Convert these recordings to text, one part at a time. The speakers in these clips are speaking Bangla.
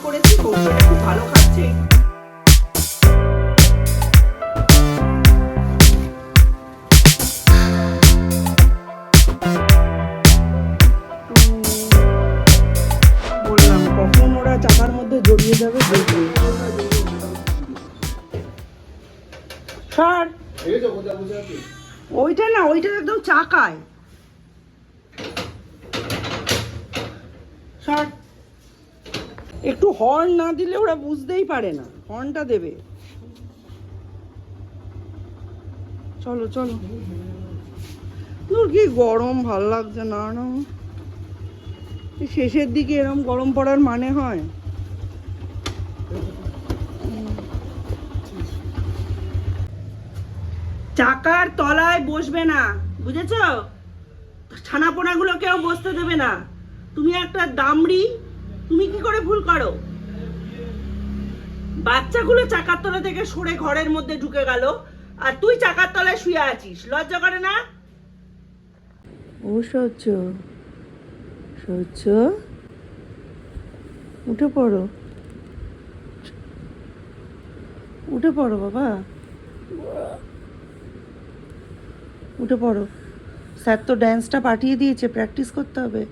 করেছি, সর্ষেটা খুব ভালো খাচ্ছে। বললাম কখন ওরা চাকার মধ্যে জড়িয়ে যাবে দেখবে। স্যার ওইটা না, ওইটা একদম চাকায়। স্যার একটু হর্ন না দিলে ওরা বুঝতেই পারে না, হর্নটা দেবে। চলো চলো, তোর কি গরম, ভাল লাগছে না না? শেষের দিকে এরকম গরম পড়ার মানে হয়? চাকার তলায় বসবে না, বুঝেছ? ছানাপোনাগুলো কেউ বসতে দেবে না। তুমি একটা দামড়ি, তুমি কি করে ভুল করো? বাচ্চাগুলো চাকার তলা থেকে সরে ঘরের মধ্যে ঢুকে গেল, আর তুই চাকার তলায় শুয়ে আছিস, লজ্জা করে না? ও সহ্য সহ্য, উঠে পড়ো, উঠে পড়ো বাবা, উঠে পড়ো। স্যার তো ড্যান্সটা পাঠিয়ে দিয়েছে, প্র্যাকটিস করতে হবে।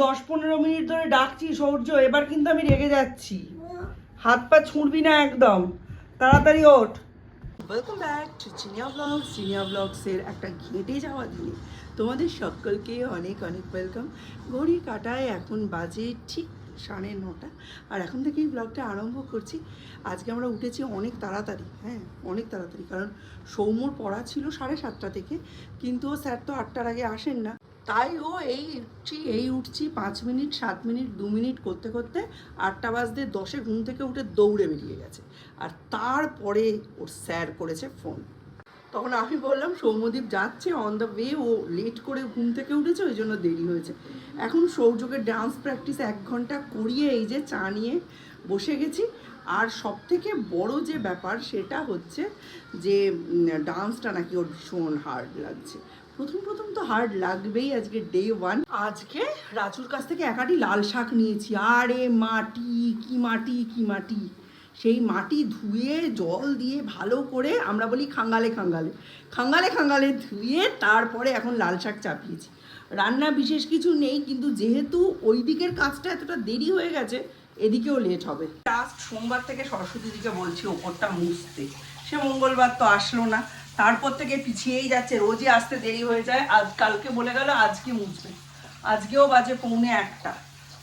10-15 মিনিট ধরে ডাকছি সৌর্য, এবার কিন্তু আমি রেগে যাচ্ছি। হাত পা ছুঁড়বি না একদম, তাড়াতাড়ি ওঠ। Welcome back to Chiniya blogs. Chiniya ব্লগসের একটা ঘেঁটে যাওয়া দিনে তোমাদের সকলকে অনেক অনেক ওয়েলকাম। ঘড়ি কাটায় এখন বাজে ঠিক 9:30, আর এখন থেকেই ব্লগটা আরম্ভ করছি। আজকে আমরা উঠেছি অনেক তাড়াতাড়ি, হ্যাঁ অনেক তাড়াতাড়ি, কারণ সৌম্যর পড়া ছিল 7:30 থেকে, কিন্তু ও স্যার তো 8টার আগে আসেন না। তাই ও এই উঠছি 5 মিনিট 7 মিনিট 2 মিনিট করতে করতে 8টা বাজতে 10-এ ঘুম থেকে উঠে দৌড়ে বেরিয়ে গেছে। আর তারপরে ওর স্যার করেছে ফোন। তখন আমি বললাম সৌম্যদীপ যাচ্ছে, অন দ্য ওয়ে, ও লেট করে ঘুম থেকে উঠেছে, ওই জন্য দেরি হয়েছে। এখন সৌযোগে ডান্স প্র্যাকটিস 1 ঘন্টা করিয়ে এই যে চা নিয়ে বসে গেছি। আর সব থেকে বড় যে ব্যাপার সেটা হচ্ছে যে ডান্সটা নাকি ওর ভীষণ হার্ড লাগছে। প্রথম তো হার্ড লাগবেই, আজকে ডে 1। আজকে রাজুর কাছ থেকে একাটি লাল শাক নিয়েছি। আরে মাটি কি মাটি কি মাটি, সেই মাটি ধুয়ে জল দিয়ে ভালো করে, আমরা বলি খাঙ্গালে খাঙ্গালে খাঙ্গালে খাঙ্গালে ধুয়ে তারপরে এখন লাল শাক চাপিয়েছি। রান্না বিশেষ কিছু নেই, কিন্তু যেহেতু ওই দিকের কাজটা এতটা দেরি হয়ে গেছে, এদিকেও লেট হবে। লাস্ট সোমবার থেকে সরস্বতী দিকে বলছি ওপরটা মুছতে, সে মঙ্গলবার তো আসলো না, তারপর থেকে পিছিয়েই যাচ্ছে, রোজই আসতে দেরি হয়ে যায়। আজ কালকে বলে গেল আজকে মুছবে, আজকেও বাজে 1:45।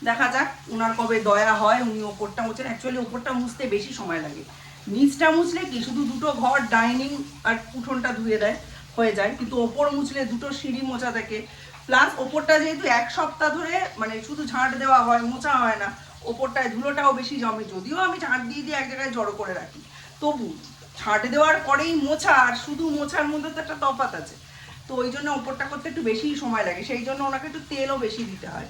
দেখা যাক ওনার কবে দয়া হয়, উনি ওপরটা মুছেন। অ্যাকচুয়ালি ওপরটা মুছতে বেশি সময় লাগে, নিচটা মুছলে কি শুধু 2টো ঘর, ডাইনিং আর উঠোনটা ধুয়ে দেয়, হয়ে যায়, কিন্তু ওপর মুছলে 2টো সিঁড়ি মোছা থাকে। প্লাস ওপরটা যেহেতু 1 সপ্তাহ ধরে মানে শুধু ঝাঁট দেওয়া হয়, মোছা হয় না, ওপরটায় ধুলোটাও বেশি জমে। যদিও আমি ঝাঁট দিয়ে দিয়ে এক জায়গায় জড়ো করে রাখি, তবু ঝাঁট দেওয়ার পরেই মোছা আর শুধু মোছার মধ্যে তো একটা তফাৎ আছে। তো ওই জন্য ওপরটা করতে একটু বেশি সময় লাগে, সেই জন্য ওনাকে একটু তেলও বেশি দিতে হয়।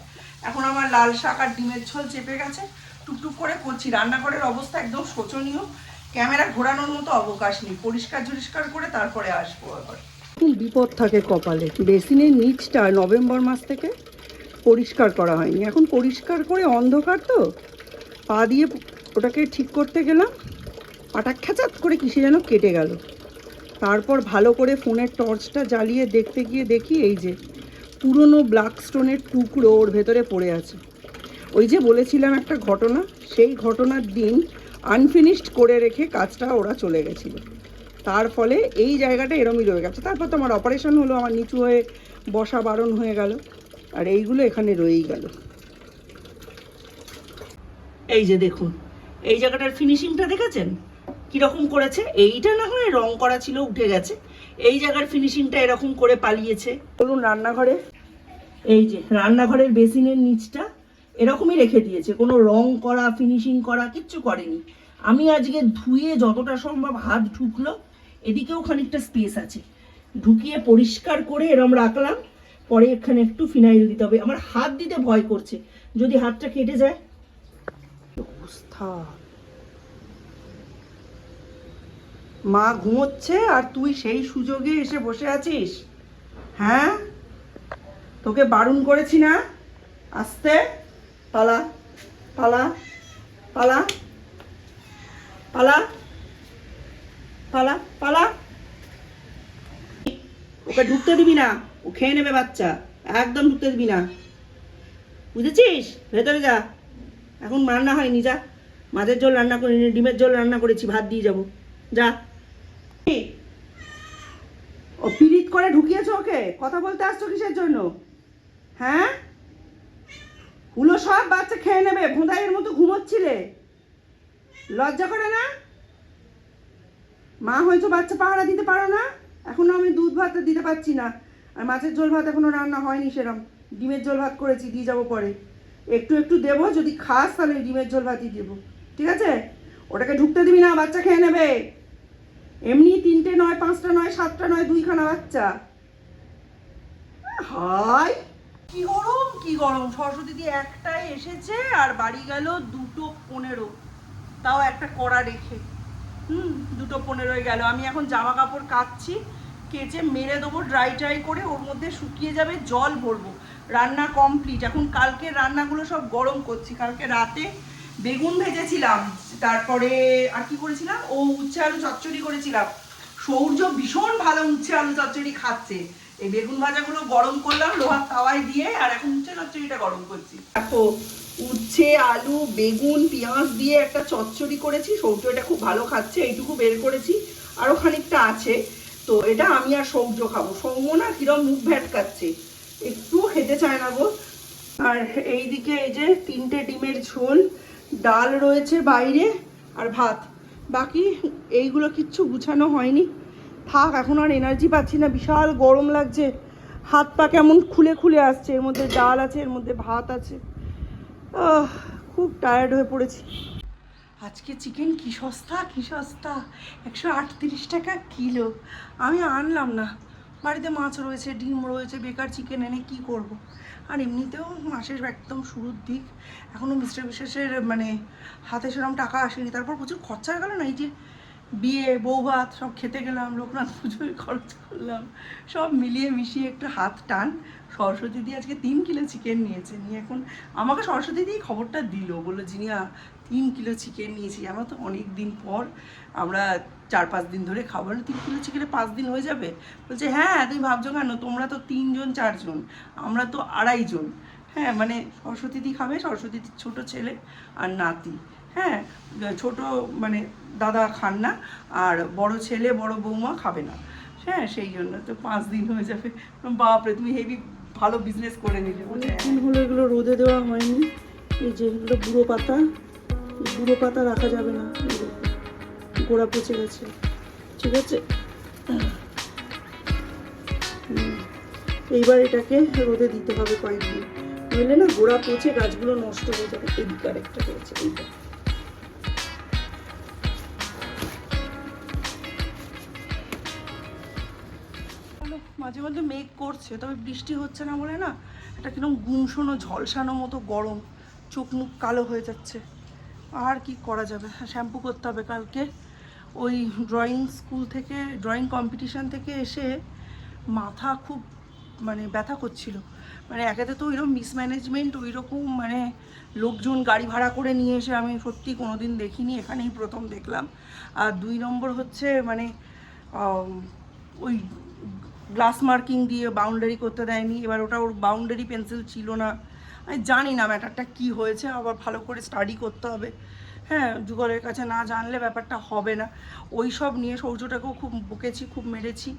এখন আমার লাল শাক আর ডিমের ঝোল চেপে গেছে, টুকটুক করে করছি। রান্নাঘরের অবস্থা একদম শোচনীয়, ক্যামেরা ঘোরানোর মতো অবকাশ নেই। পরিষ্কার করে তারপরে আসবো আবার। খুব বিপদ থাকে কপালে। বেসিনের নিচটা নভেম্বর মাস থেকে পরিষ্কার করা হয়নি, এখন পরিষ্কার করে অন্ধকার তো, পা দিয়ে ওটাকে ঠিক করতে গেলাম, পাটা খ্যাচাত করে কিসে যেন কেটে গেল। তারপর ভালো করে ফোনের টর্চটা জ্বালিয়ে দেখতে গিয়ে দেখি এই যে পুরনো ব্ল্যাক স্টোনের টুকরো ওর ভেতরে পড়ে আছে। ওই যে বলেছিলাম একটা ঘটনা, সেই ঘটনার দিন আনফিনিশড করে রেখে কাজটা ওরা চলে গেছিলো, তার ফলে এই জায়গাটা এরমই রয়ে গেছে। তারপর তো আমার অপারেশন হলো, আমার নিচু হয়ে বসা বারণ হয়ে গেল, আর এইগুলো এখানে রয়েই গেল। এই যে দেখুন, এই জায়গাটার ফিনিশিংটা দেখেছেন কিরকম করেছে? এইটা না হয় রং করা ছিল, উঠে গেছে, এই জায়গার ফিনিশিংটা এরকম করে পালিয়েছে। বলুন রান্নাঘরে, এই যে রান্নাঘরের বেসিনের নিচটা এরকমই রেখে দিয়েছে, কোনো রং করা ফিনিশিং করা কিচ্ছু করেনি। আমি আজকে ধুয়ে যতটা সম্ভব হাত ঢুকলো, এদিকেও খানিকটা স্পেস আছে, ঢুকিয়ে পরিষ্কার করে এরম রাখলাম। পরে এখানে একটু ফিনাইল দিতে হবে, আমার হাত দিতে ভয় করছে, যদি হাতটা কেটে যায়। অবস্থা মা ঘুমোচ্ছে আর তুই সেই সুযোগে এসে বসে আছিস? হ্যাঁ, তোকে বারণ করেছি না? আসতে, পালা পালা পালা পালা পালা পালা। ওকে ঢুকতে দিবি না, ও খেয়ে নেবে বাচ্চা, একদম ঢুকতে দিবি না, বুঝেছিস? ভেতরে যা, এখন রান্না হয়নি, যা। মাছের ঝোল রান্না করিনি, ডিমের ঝোল রান্না করেছি, ভাত দিয়ে যাবো, যা। ও পিরিত করে ঢুকিয়েছো ওকে? কথা বলতে আসছো কিসের জন্য? হ্যাঁ, হুলো সব বাচ্চা খেয়ে নেবে, ভোঁদাইয়ের মতো ঘুমোচ্ছিলে, লজ্জা করে না? মা হয়তো বাচ্চা পাহারা দিতে পারো না, এখনো আমি দুধ ভাত দিতে পারছি না, আর মাছের ঝোল ভাত এখনো রান্না হয়নি সেরম, ডিমের ঝোল ভাত করেছি, দিয়ে যাবো পরে, একটু একটু দেবো, যদি খাস তাহলে ডিমের ঝোল ভাতই দেবো, ঠিক আছে? ওটাকে ঢুকতে দিবি না, বাচ্চা খেয়ে নেবে, এমনি 3টে নয়, 5টা নয়, 7টা নয়, 2খানা বাচ্চা। হাই, কি গরম কি গরম! সরস্বতী দিদি একটাই এসেছে আর বাড়ি গেল 2:15, তাও একটা কড়া রেখে। 2:15 গেল। আমি এখন জামা কাপড় কাচ্ছি, কেচে মেরে দেবো, ড্রাই করে, ওর মধ্যে শুকিয়ে যাবে, জল ভরবো। রান্না কমপ্লিট, এখন কালকে রান্নাগুলো সব গরম করছি। কালকে রাতে বেগুন ভেজেছিলাম, তারপরে আর কি করেছিলাম, উচ্ছে আলু চচ্চড়ি করেছিলাম। সৌর্য ভীষণ ভালো উচ্ছে আলু চচ্চড়ি খাচ্ছে। এই বেগুন ভাজাগুলো গরম করলাম লোহার তাওয়ায় দিয়ে, আর এখন উচ্ছে চচ্চড়িটা গরম করছি। দেখো, উচ্ছে আলু বেগুন পেঁয়াজ দিয়ে একটা চচ্চড়ি করেছি, সৌর্য এটা খুব ভালো খাচ্ছে, এইটুকু বের করেছি, আরও খানিকটা আছে। তো এটা আমি আর সৌর্য খাবো। সৌম্য না কিরম মুখ ভ্যাটকাচ্ছে, একটু খেতে চায় না গো। আর এইদিকে এই যে 3টে ডিমের ঝোল, ডাল রয়েছে বাইরে, আর ভাত। বাকি এইগুলো কিচ্ছু গুছানো হয়নি, থাক, এখন আর এনার্জি পাচ্ছি না, বিশাল গরম লাগছে, হাত পা কেমন খুলে খুলে আসছে। এর মধ্যে ডাল আছে, এর মধ্যে ভাত আছে, খুব টায়ার্ড হয়ে পড়েছি। আজকে চিকেন কি সস্তা, কি সস্তা, 138 টাকা কিলো। আমি আনলাম না, বাড়িতে মাছ রয়েছে, ডিম রয়েছে, বেকার চিকেন এনে কি করব। আর এমনিতেও মাসের একদম শুরুর দিক, এখনও মিস্টার বিশেষের মানে হাতে সেরকম টাকা আসেনি, তারপর প্রচুর খরচা হয়ে গেল না, এই যে বিয়ে বউ ভাত সব খেতে গেলাম, লোকনাথ পুজোয় খরচ করলাম, সব মিলিয়ে মিশিয়ে একটু হাত টান। সরস্বতী দি আজকে 3 কিলো চিকেন নিয়েছে, নিয়ে এখন আমাকে সরস্বতী দি খবরটা দিল, বললো জিনিয়া 3 কিলো চিকেন নিয়েছি, জানো তো অনেক দিন পর, আমরা 4-5 দিন ধরে খাবো না, 3 কিলো চিকেনে 5 দিন হয়ে যাবে? বলছে হ্যাঁ, তুমি ভাবছো কেন, তোমরা তো 3 জন 4 জন, আমরা তো 2.5 জন। হ্যাঁ, মানে সরস্বতী দি খাবে, সরস্বতী দির ছোটো ছেলে আর নাতি। হ্যাঁ, ছোট মানে দাদা খান না, আর বড় ছেলে বড় বৌমা খাবে না। হ্যাঁ, সেই জন্য তো 5 দিন হয়ে যাবে। বাপরে, তুমি হেভি ভালো বিজনেস করে নিলে। অনেকদিন হলো এগুলো রোদে দেওয়া হয়নি, এই যে এগুলো বুড়ো পাতা, বুড়ো পাতা রাখা যাবে না, গোড়া পচে গেছে, ঠিক আছে? এইবার এটাকে রোদে দিতে হবে কয়েকদিন, নইলে না গোড়া পচে গাছগুলো নষ্ট হয়ে যাবে। এদিকে আরেকটা করেছে, এইটা মাঝে মধ্যে মেঘ করছে, তবে বৃষ্টি হচ্ছে না বলে না এটা কিরকম গুমশোনো ঝলসানো মতো গরম, চোখ মুখ কালো হয়ে যাচ্ছে। আর কি করা যাবে, শ্যাম্পু করতে হবে কালকে। ওই ড্রয়িং স্কুল থেকে, ড্রয়িং কম্পিটিশান থেকে এসে মাথা খুব মানে ব্যথা করছিল। মানে একেতে তো ওইরকম মিসম্যানেজমেন্ট, ওই রকম মানে লোকজন গাড়ি ভাড়া করে নিয়ে এসে আমি সত্যি কোনো দিন দেখিনি, এখানেই প্রথম দেখলাম। আর 2 নম্বর হচ্ছে মানে ওই গ্লাস মার্কিং দিয়ে বাউন্ডারি করতে দেয়নি, এবার ওটা ওর বাউন্ডারি পেন্সিল ছিল না, আমি জানি না ম্যাটারটা কি হয়েছে, আবার ভালো করে স্টাডি করতে হবে। হ্যাঁ, যুগলের কাছে না জানলে ব্যাপারটা হবে না। ওই সব নিয়ে সৌর্যটাকেও খুব বকেছি, খুব মেরেছি,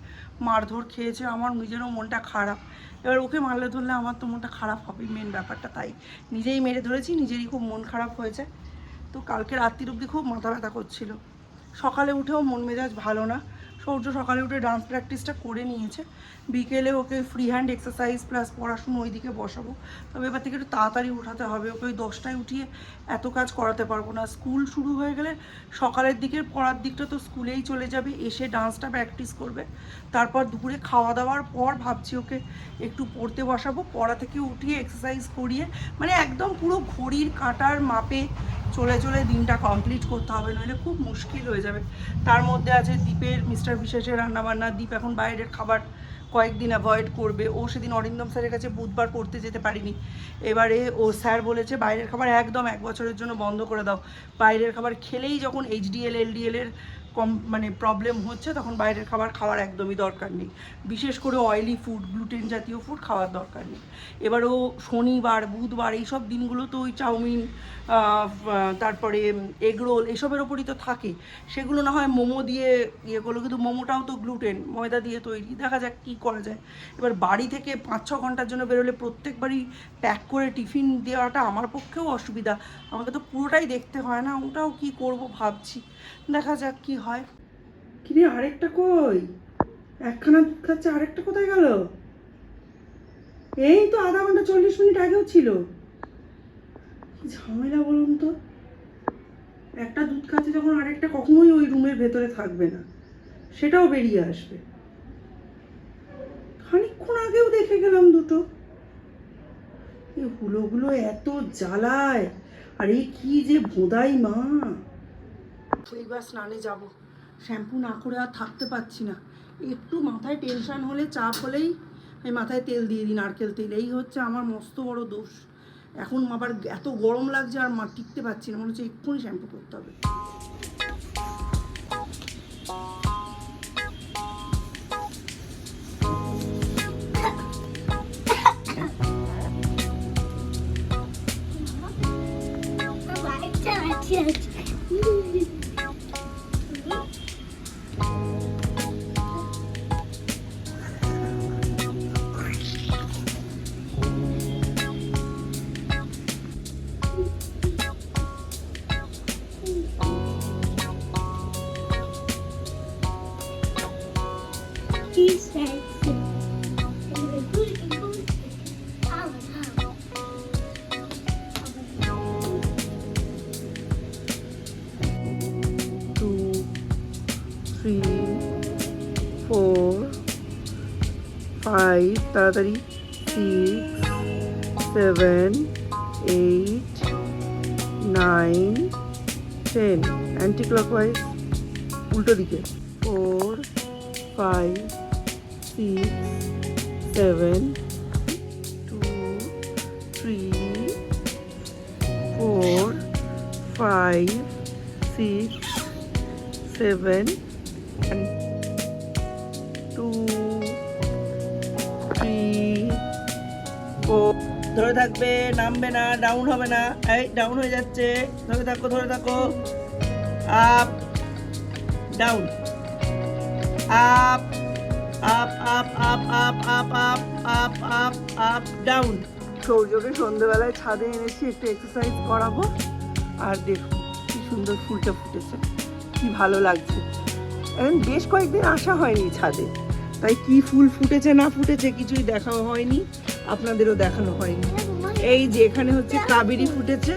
মারধর খেয়েছে, আমার নিজেরও মনটা খারাপ। এবার ওকে মারলে ধরলে আমার তো মনটা খারাপ হবে, মেন ব্যাপারটা তাই। নিজেই মেরে ধরেছি, নিজেরই খুব মন খারাপ হয়েছে। তো কালকে রাত্রির অবধি খুব মাথা ব্যথা করছিল, সকালে উঠেও মন মেজাজ ভালো না। সৌর্য সকালে উঠে ডান্স প্র্যাকটিসটা করে নিয়েছে, বিকেলে ওকে ফ্রি হ্যান্ড এক্সারসাইজ প্লাস পড়াশুনো ওইদিকে বসাবো। তবে এবার থেকে একটু তাড়াতাড়ি উঠাতে হবে, ওকে ওই 10টায় উঠিয়ে এত কাজ করাতে পারবো না। স্কুল শুরু হয়ে গেলে সকালের দিকের পড়ার দিকটা তো স্কুলেই চলে যাবে, এসে ডান্সটা প্র্যাকটিস করবে, তারপর দুপুরে খাওয়া দাওয়ার পর ভাবছি ওকে একটু পড়তে বসাবো, পড়া থেকে উঠিয়ে এক্সারসাইজ করিয়ে, মানে একদম পুরো ঘড়ির কাঁটার মাপে চলে চলে দিনটা কমপ্লিট করতে হবে, নইলে খুব মুশকিল হয়ে যাবে। তার মধ্যে আছে দীপের, মিস্টার বিশেষের রান্নাবান্না। দীপ এখন বাইরের খাবার কয়েকদিন অ্যাভয়েড করবে। ও সেদিন অরিন্দম স্যারের কাছে বুধবার পড়তে যেতে পারিনি। এবারে ও স্যার বলেছে বাইরের খাবার একদম 1 বছরের জন্য বন্ধ করে দাও। বাইরের খাবার খেলেই যখন HDL LDL এর মানে প্রবলেম হচ্ছে, তখন বাইরের খাবার খাওয়ার একদমই দরকার নেই। বিশেষ করে অয়েলি ফুড, গ্লুটেন জাতীয় ফুড খাওয়ার দরকার নেই। এবারও শনিবার বুধবার এইসব দিনগুলো তো ওই চাউমিন, তারপরে এগরোল এসবের ওপরই তো থাকে। সেগুলো না হয় মোমো দিয়ে ইয়ে করলো, কিন্তু মোমোটাও তো গ্লুটেন, ময়দা দিয়ে তৈরি। দেখা যাক কী করা যায়। এবার বাড়ি থেকে 5-6 ঘন্টার জন্য বেরোলে প্রত্যেকবারই প্যাক করে টিফিন দেওয়াটা আমার পক্ষেও অসুবিধা। আমাকে তো পুরোটাই দেখতে হয় না, ওটাও কি করব ভাবছি। দেখা যাক কি হয়। কিরে আরেকটা কই? একখানা দুধ খাচ্ছে, আরেকটা কোথায় গেল? এই তো আধা ঘন্টা 40 মিনিট আগেও ছিল। কি ঝামেলা বলুন তো। একটা দুধ খাচ্ছে যখন, আরেকটা কখনোই ওই রুমের ভেতরে থাকবে না, সেটাও বেরিয়ে আসবে। খানিকক্ষণ আগেও দেখে গেলাম দুটো। এই হুলোগুলো এত জ্বালায়, আর এই কি যে ভোদাই মা। এইবার স্নানে যাব, শ্যাম্পু না করে আর থাকতে পারছি না। একটু মাথায় টেনশন হলে, চাপ হলেই আমি মাথায় তেল দিয়ে দিই, নারকেল তেল। এই হচ্ছে আমার মস্ত বড় দোষ। এখন আবার এত গরম লাগছে আর টিকতে পারছি না, মনে হচ্ছে এক্ষুনি শ্যাম্পু করতে হবে। তাড়াতাড়ি 6, 7, 8, 9, 10 অ্যান্টি ক্লকওয়াইজ, উল্টো দিকে। 4, 5, 6, 7, 2, 3, 4, 5, 6, 7 and 2, 3, 4। ধরে থাকবে, নামবে না, ডাউন হবে না। এই ডাউন হয়ে যাচ্ছে, ধরে থাকো ধরে থাকো। Up down, up up up up up up up up up up down. সৌর্যকে সন্ধ্যেবেলায় ছাদে এনেছি, একটু এক্সারসাইজ করাবো। আর দেখুন কি সুন্দর ফুলটা ফুটেছে, কি ভালো লাগছে। এখন বেশ কয়েকদিন আসা হয়নি ছাদে, তাই কি ফুল ফুটেছে না ফুটেছে কিছুই দেখা হয়নি, আপনাদেরও দেখানো হয়নি। এই যে এখানে হচ্ছে কাবেরি ফুটেছে,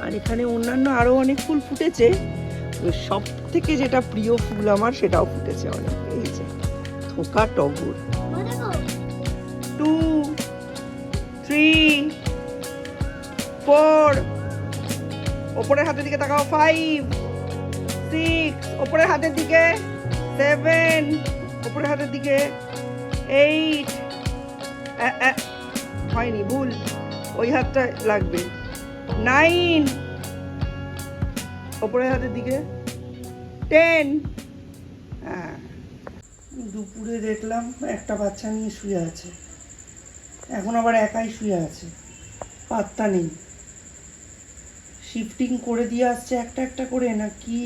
আর এখানে অন্যান্য আরো অনেক ফুল ফুটেছে। সব থেকে যেটা প্রিয় ফুল আমার, সেটাও ফুটেছে অনেক। এই যে থোকা টগর। 2, 3, 4, ওপরের হাতের দিকে তাকাও। 5, 6, ওপরের হাতের দিকে। 7, ওপরের হাতের দিকে। 8, হয়নি, ভুল, ওই হাতটা লাগবে। 9, ওপরের হাতের দিকে। 10। হ্যাঁ, দুপুরে দেখলাম একটা বাচ্চা নিয়ে শুয়ে আছে, এখন আবার একাই শুয়ে আছে, পাত্তা নেই। শিফটিং করে দিয়ে আসছে একটা একটা করে, না কি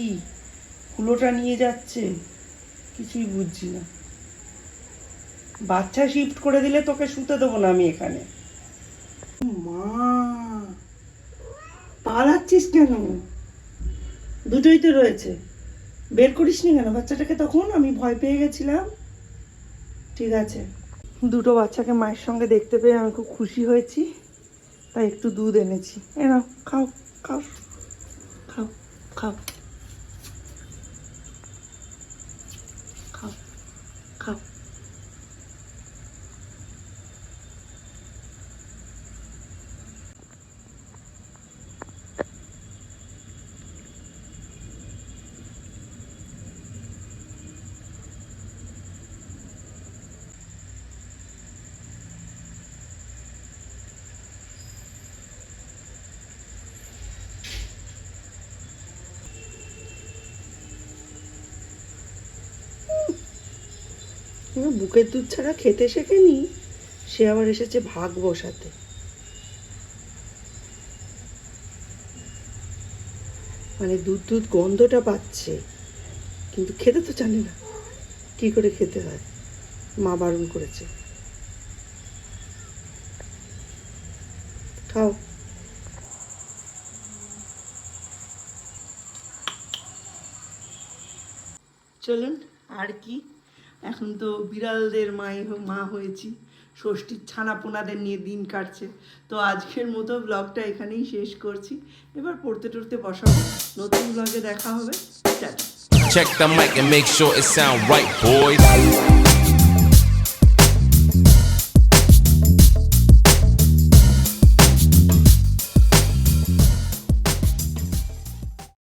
কুলোটা নিয়ে যাচ্ছে, কিছুই বুঝছি না। বাচ্চা শিফট করে দিলে তোকে শুতে দেবো না আমি এখানে। মা, পালাচ্ছিস কেন? দুটোই তো রয়েছে, বের করিসনি কেন বাচ্চাটাকে? তখন আমি ভয় পেয়ে গেছিলাম। ঠিক আছে, দুটো বাচ্চাকে মায়ের সঙ্গে দেখতে পেয়ে আমি খুব খুশি হয়েছি, তাই একটু দুধ এনেছি। এ নাও, খাও খাও খাও খাও খাও খাও। বুকের দুধ ছাড়া খেতে শেখেনি, সে আবার এসেছে ভাগ বসাতে। মানে দুধ গন্ধটা পাচ্ছে, কিন্তু খেতে তো জানে না কি করে খেতে হয়, মা বারণ করেছে। খাও। চলুন, আর কি, এখন তো বিড়ালদের মা হয়েছি, ষষ্ঠীর ছানা পোনাদের নিয়ে দিন কাটছে। তো আজকের মতো ব্লগটা এখানেই শেষ করছি। এবার পড়তে টড়তে বসাবো, নতুন ব্লগে দেখা হবে। Tata. Check the mic and make sure it sound right, boys.